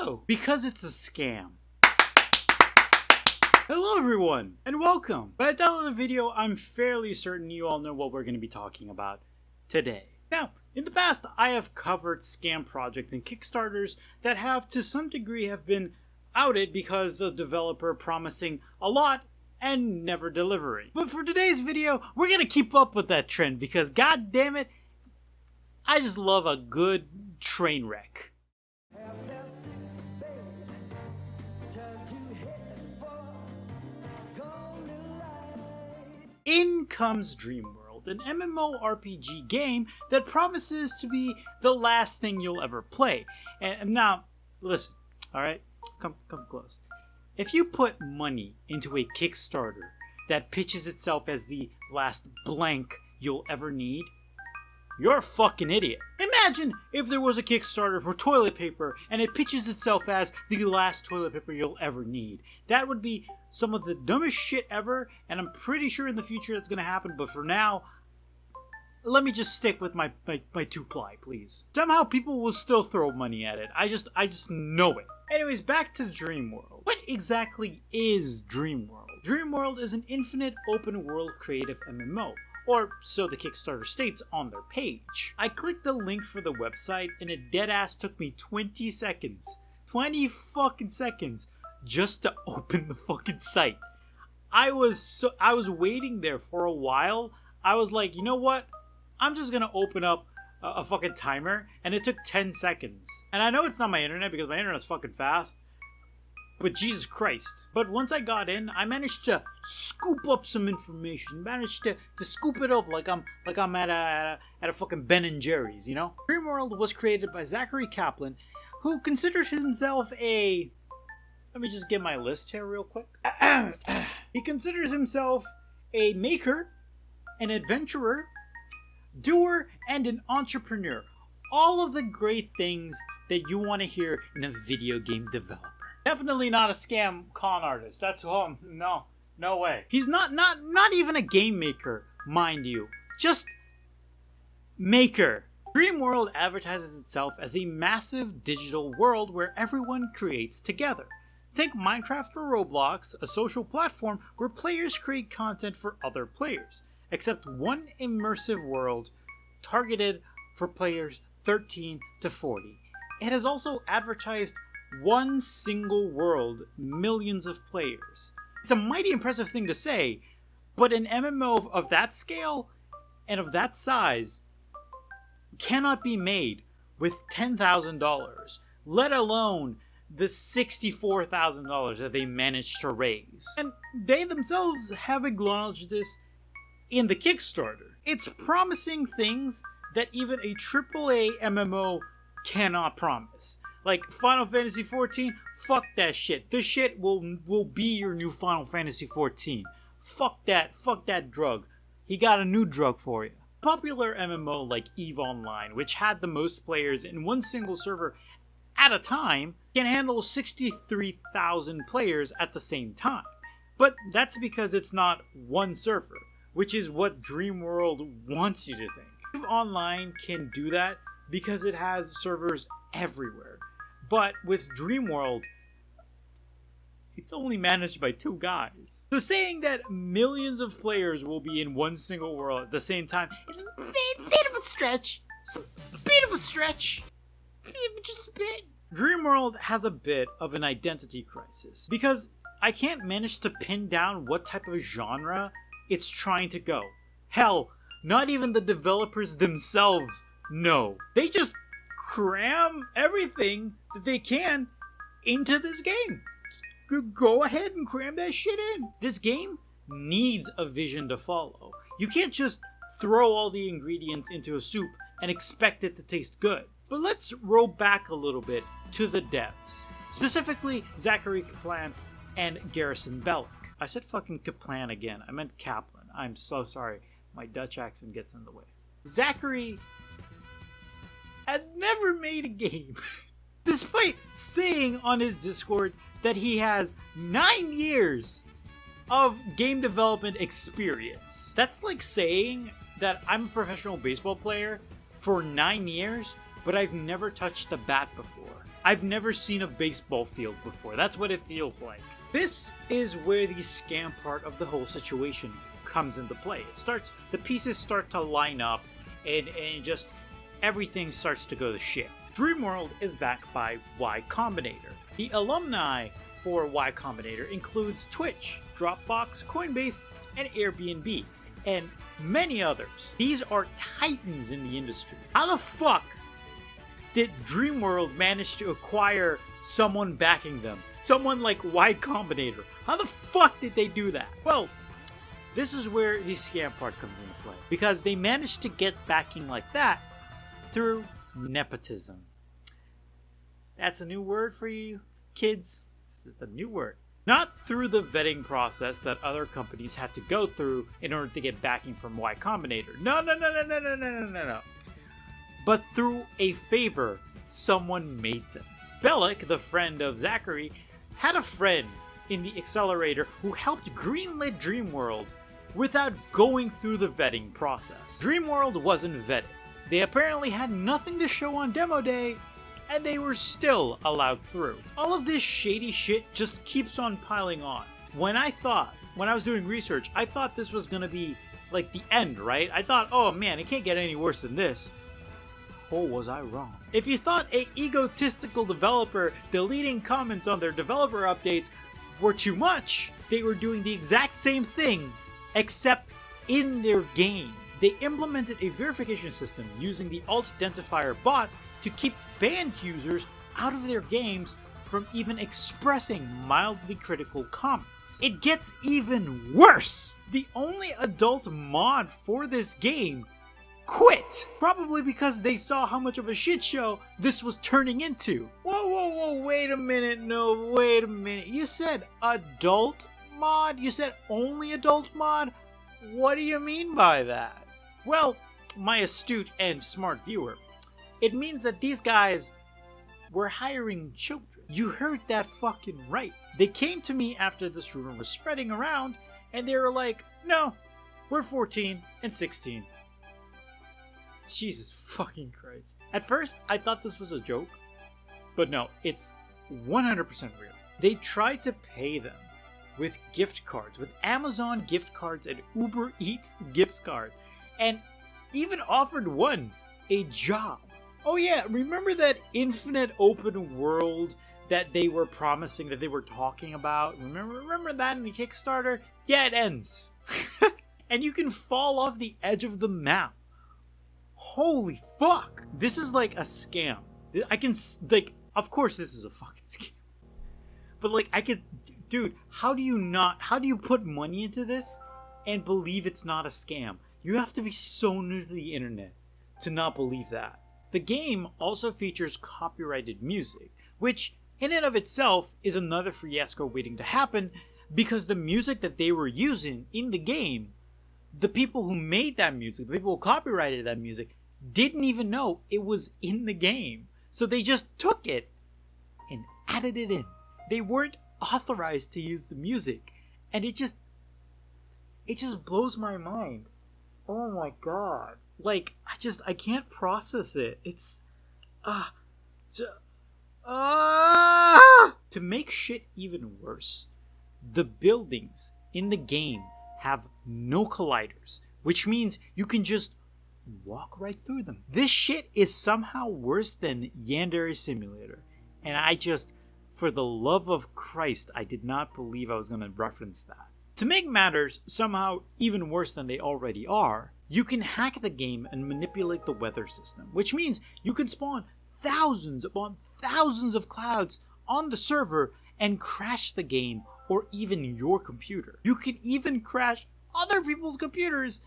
Hello, because it's a scam. Hello everyone, and welcome. By the title of the video, I'm fairly certain you all know what we're going to be talking about today. Now, in the past, I have covered scam projects and Kickstarters that have to some degree have been outed because the developer promising a lot and never delivering. But for today's video, we're going to keep up with that trend because god damn it, I just love a good train wreck. In comes DreamWorld, an MMORPG game that promises to be the last thing you'll ever play. And now, listen, alright? Come close. If you put money into a Kickstarter that pitches itself as the last blank you'll ever need, you're a fucking idiot. Imagine if there was a Kickstarter for toilet paper and it pitches itself as the last toilet paper you'll ever need. That would be some of the dumbest shit ever, and I'm pretty sure in the future that's gonna happen, but for now, let me just stick with my two-ply, please. Somehow people will still throw money at it. I just know it. Anyways, back to DreamWorld. What exactly is DreamWorld? DreamWorld is an infinite open-world creative MMO. Or so the Kickstarter states on their page. I clicked the link for the website and it deadass took me 20 seconds. 20 fucking seconds just to open the fucking site. I was waiting there for a while. I was like, you know what? I'm just gonna open up a fucking timer, and it took 10 seconds. And I know it's not my internet because my internet's fucking fast. But Jesus Christ. But once I got in, I managed to scoop up some information. Managed to scoop it up like I'm at a fucking Ben & Jerry's, you know? DreamWorld was created by Zachary Kaplan, who considered himself a... Let me just get my list here real quick. He considers himself a maker, an adventurer, doer, and an entrepreneur. All of the great things that you want to hear in a video game developer. Definitely not a scam con artist. That's no way. He's not even a game maker, mind you. Just maker. DreamWorld advertises itself as a massive digital world where everyone creates together. Think Minecraft or Roblox, a social platform where players create content for other players, except one immersive world targeted for players 13 to 40. It has also advertised one single world, millions of players. It's a mighty impressive thing to say, but an MMO of that scale and of that size cannot be made with $10,000, let alone the $64,000 that they managed to raise. And they themselves have acknowledged this in the Kickstarter. It's promising things that even a AAA MMO cannot promise. Like Final Fantasy XIV, fuck that shit. This shit will be your new Final Fantasy XIV. Fuck that drug. He got a new drug for you. Popular MMO like EVE Online, which had the most players in one single server at a time, can handle 63,000 players at the same time. But that's because it's not one server, which is what DreamWorld wants you to think. EVE Online can do that because it has servers everywhere. But with DreamWorld, it's only managed by 2 guys. So saying that millions of players will be in one single world at the same time is a bit of a stretch. It's a bit of a stretch. Just a bit. DreamWorld has a bit of an identity crisis because I can't manage to pin down what type of genre it's trying to go. Hell, not even the developers themselves know. They just cram everything that they can into this game. Go ahead and cram that shit in. This game needs a vision to follow. You can't just throw all the ingredients into a soup and expect it to taste good. But let's roll back a little bit to the devs. Specifically, Zachary Kaplan and Garrison Bellick. I said fucking Kaplan again. I meant Kaplan. I'm so sorry. My Dutch accent gets in the way. Zachary has never made a game. Despite saying on his Discord that he has 9 years of game development experience. That's like saying that I'm a professional baseball player for 9 years, but I've never touched a bat before. I've never seen a baseball field before. That's what it feels like. This is where the scam part of the whole situation comes into play. The pieces start to line up, and just everything starts to go to shit. DreamWorld is backed by Y Combinator. The alumni for Y Combinator includes Twitch, Dropbox, Coinbase, and Airbnb, and many others. These are titans in the industry. How the fuck did DreamWorld manage to acquire someone backing them? Someone like Y Combinator. How the fuck did they do that? Well, this is where the scam part comes into play. Because they managed to get backing like that through nepotism. That's a new word for you kids. This is the new word. Not through the vetting process that other companies had to go through in order to get backing from Y Combinator. No. But through a favor someone made them. Bellick, the friend of Zachary, had a friend in the accelerator who helped greenlit DreamWorld without going through the vetting process. DreamWorld wasn't vetted. They apparently had nothing to show on demo day, and they were still allowed through. All of this shady shit just keeps on piling on. When I was doing research, I thought this was gonna be like the end, right? I thought, oh man, it can't get any worse than this. Or was I wrong? If you thought a egotistical developer deleting comments on their developer updates were too much, they were doing the exact same thing, except in their game. They implemented a verification system using the alt-identifier bot to keep banned users out of their games from even expressing mildly critical comments. It gets even worse! The only adult mod for this game quit! Probably because they saw how much of a shit show this was turning into. Whoa, wait a minute, no, wait a minute. You said adult mod? You said only adult mod? What do you mean by that? Well, my astute and smart viewer, it means that these guys were hiring children. You heard that fucking right. They came to me after this rumor was spreading around, and they were like, no, we're 14 and 16. Jesus fucking Christ. At first, I thought this was a joke, but no, it's 100% real. They tried to pay them with gift cards, with Amazon gift cards and Uber Eats gift cards, and even offered one a job. Oh yeah, remember that infinite open world that they were promising, that they were talking about? Remember that in the Kickstarter? Yeah, it ends. And you can fall off the edge of the map. Holy fuck! This is like a scam. Of course this is a fucking scam. But dude, how do you put money into this and believe it's not a scam? You have to be so new to the internet to not believe that. The game also features copyrighted music, which in and of itself is another fiasco waiting to happen, because the music that they were using in the game, the people who made that music, the people who copyrighted that music, didn't even know it was in the game. So they just took it and added it in. They weren't authorized to use the music, and it just blows my mind. Oh my god. I can't process it. It's to make shit even worse, the buildings in the game have no colliders, which means you can just walk right through them. This shit is somehow worse than Yandere Simulator, and for the love of Christ, I did not believe I was going to reference that. To make matters somehow even worse than they already are, you can hack the game and manipulate the weather system, which means you can spawn thousands upon thousands of clouds on the server and crash the game or even your computer. You can even crash other people's computers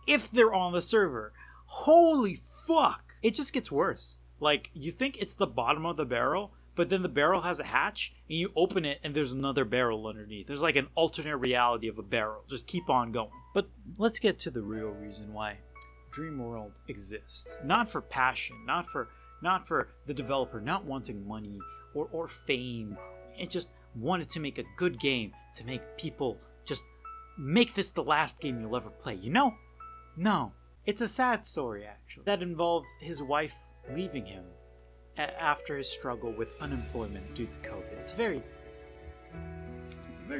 if they're on the server. Holy fuck! It just gets worse. You think it's the bottom of the barrel, but then the barrel has a hatch, and you open it, and there's another barrel underneath. There's an alternate reality of a barrel. Just keep on going. But let's get to the real reason why DreamWorld exists. Not for passion, not for the developer not wanting money or fame. It just wanted to make a good game, to make people just make this the last game you'll ever play. You know? No. It's a sad story, actually, that involves his wife leaving him after his struggle with unemployment due to COVID. It's a very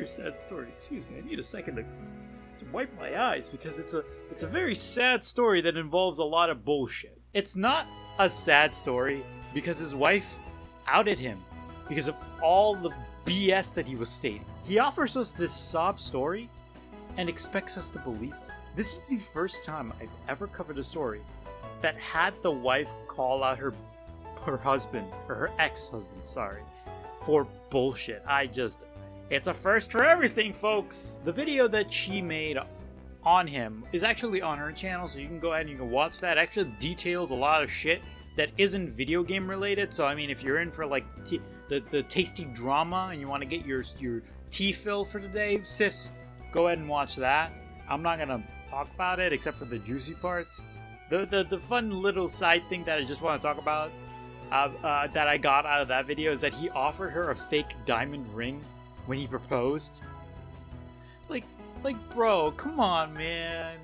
sad story. Excuse me, I need a second to wipe my eyes because it's a very sad story that involves a lot of bullshit. It's not a sad story because his wife outed him because of all the BS that he was stating. He offers us this sob story and expects us to believe it. This is the first time I've ever covered a story that had the wife call out her husband, or her ex-husband, sorry, for bullshit. It's a first for everything, folks. The video that she made on him is actually on her channel, so you can go ahead and you can watch that. It actually details a lot of shit that isn't video game related. So I mean, if you're in for like the tasty drama and you want to get your tea fill for today, sis, go ahead and watch that. I'm not gonna talk about it except for the juicy parts. The fun little side thing that I just want to talk about that I got out of that video is that he offered her a fake diamond ring when he proposed. Like, bro, come on, man.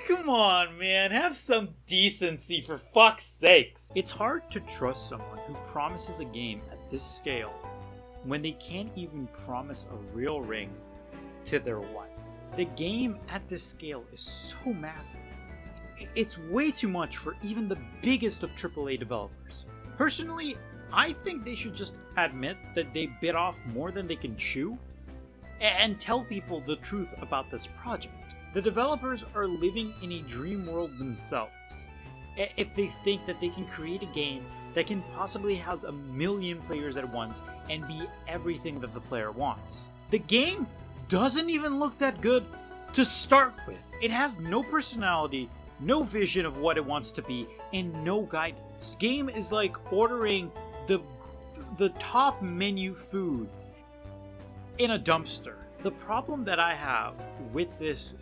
Come on, man. Have some decency, for fuck's sakes. It's hard to trust someone who promises a game at this scale when they can't even promise a real ring to their wife. The game at this scale is so massive. It's way too much for even the biggest of AAA developers. Personally, I think they should just admit that they bit off more than they can chew and tell people the truth about this project. The developers are living in a dream world themselves if they think that they can create a game that can possibly house 1 million players at once and be everything that the player wants. The game doesn't even look that good to start with. It has no personality, no vision of what it wants to be, and no guidance. Game is like ordering the top menu food in a dumpster. The problem that I have with this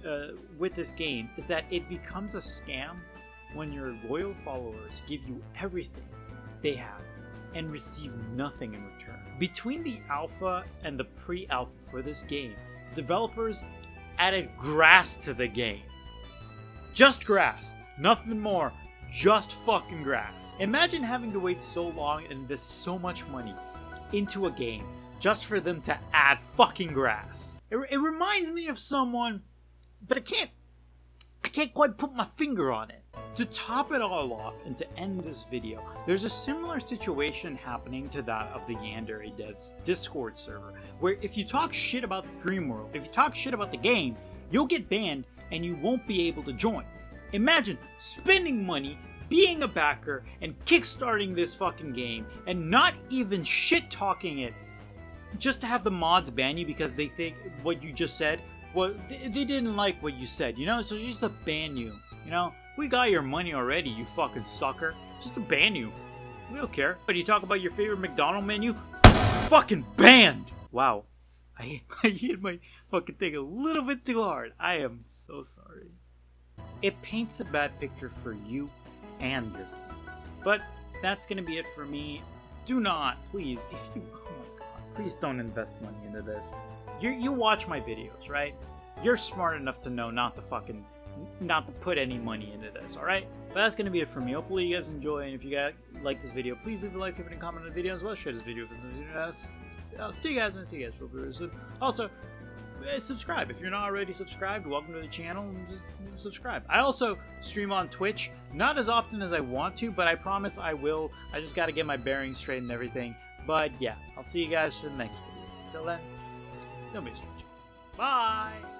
game is that it becomes a scam when your loyal followers give you everything they have and receive nothing in return. Between the alpha and the pre-alpha for this game, developers added grass to the game. Just grass, nothing more, just fucking grass. Imagine having to wait so long and invest so much money into a game just for them to add fucking grass. It reminds me of someone, but I can't quite put my finger on it. To top it all off and to end this video, there's a similar situation happening to that of the Yandere Devs Discord server, where if you talk shit about DreamWorld, if you talk shit about the game, you'll get banned and you won't be able to join. Imagine spending money, being a backer, and kickstarting this fucking game, and not even shit-talking it just to have the mods ban you because they think what you just said, well, they didn't like what you said, you know? So just to ban you, you know? We got your money already, you fucking sucker. Just to ban you. We don't care. But you talk about your favorite McDonald's menu? Fucking banned! Wow. I hit my fucking thing a little bit too hard. I am so sorry. It paints a bad picture for you and your game. But that's gonna be it for me. Do not, please, if you, oh my god, please don't invest money into this. You watch my videos, right? You're smart enough to know not to put any money into this, alright? But that's gonna be it for me. Hopefully you guys enjoy, and if you guys like this video, please leave a like, favorite, and comment on the video as well. Share this video with us. I'll see you guys real very soon. Also, subscribe. If you're not already subscribed, welcome to the channel, and just subscribe. I also stream on Twitch, not as often as I want to, but I promise I will. I just gotta get my bearings straight and everything. But yeah, I'll see you guys for the next video. Till then, don't be a stranger. Bye!